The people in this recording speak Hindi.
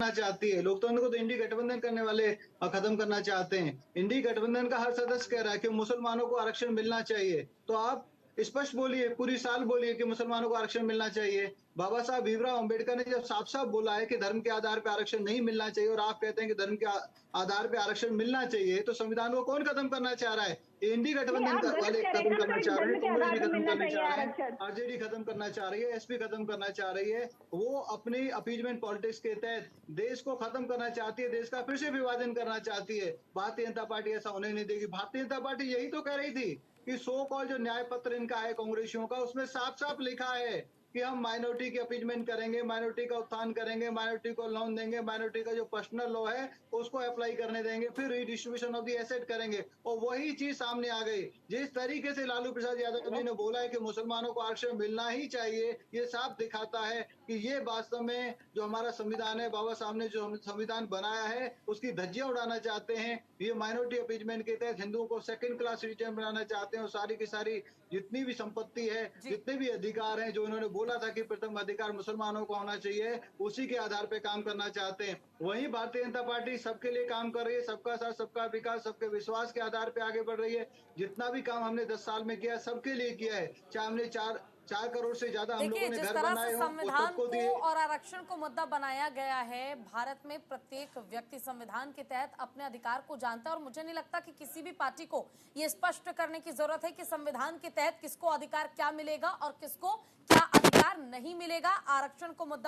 करना चाहती है। लोकतंत्र को तो इंडी गठबंधन करने वाले खत्म करना चाहते हैं। इंडी गठबंधन का हर सदस्य कह रहा है कि मुसलमानों को आरक्षण मिलना चाहिए। तो आप स्पष्ट बोलिए, पूरी साल बोलिए कि मुसलमानों को आरक्षण मिलना चाहिए। बाबा साहब भीमराव अंबेडकर ने जब साफ-साफ बोला है कि धर्म के आधार पे आरक्षण नहीं मिलना चाहिए और आप कहते हैं कि धर्म के आधार पे आरक्षण मिलना चाहिए, तो संविधान को कौन खत्म करना चाह रहा है? इंडी नहीं, गठबंधन आप गलत वाले कह रहे हैं खत्म ना, करना सिर्फ चाह रहे हैं, धर्म के कांग्रेस आधार भी पर खत्म मिलना करना चाहिए चाह रहे हैं, आरक्षण। आरजेडी खत्म करना चाह रही है, एसपी खत्म करना चाह रही है। वो अपनी अपीजमेंट पॉलिटिक्स के तहत देश को खत्म करना चाहती है, देश का फिर से विभाजन करना चाहती है। भारतीय जनता पार्टी ऐसा होने नहीं देगी। भारतीय जनता पार्टी यही तो कह रही थी कि सो कॉल जो न्याय पत्र इनका है कांग्रेसियों का, उसमें साफ-साफ लिखा है कि हम माइनॉरिटी की अपीजमेंट करेंगे, माइनॉरिटी का उत्थान करेंगे, माइनॉरिटी को लोन देंगे, माइनॉरिटी का जो पर्सनल लॉ है उसको अप्लाई करने देंगे, फिर रीडिस्ट्रीब्यूशन ऑफ द एसेट करेंगे। और वही चीज सामने आ गई। जिस तरीके से लालू प्रसाद यादव जी ने बोला है कि मुसलमानों को आरक्षण मिलना ही चाहिए, ये साफ दिखाता है कि ये वास्तव में जो हमारा संविधान है, बाबा साहब ने जो संविधान बनाया है, उसकी धज्जियां उड़ाना चाहते हैं। ये माइनॉरिटी अपीजमेंट के तहत हिंदुओं को सेकंड क्लास सिटीजन बनाना चाहते हैं और सारी की सारी जितनी भी संपत्ति है, जी। जितने भी अधिकार हैं, जो इन्होंने बोला था कि प्रथम अधिकार मुसलमानों को होना चाहिए, उसी के आधार पे काम करना चाहते हैं। वहीं भारतीय जनता पार्टी सबके लिए काम कर रही है, सबका साथ, सबका विकास, सबके विश्वास के आधार पे आगे बढ़ रही है। जितना भी काम हमने 10 साल में किया, सबके लिए किया है। चाहे हमने 4 करोड़ से ज्यादा हम देखिए, लोगों ने जिस घर तरह से बनाए हों, वो संविधान सबको को दिए। और आरक्षण को मुद्दा बनाया गया है, भारत में प्रत्येक व्यक्ति संविधान के तहत अपने अधिकार को जानता है और मुझे नहीं लगता कि किसी भी पार्टी को ये स्पष्ट करने की जरूरत है कि संविधान के तहत किसको अधिकार क्या मिलेगा और किसको क्या अधिकार नहीं मिलेगा। आरक्षण को मुद्दा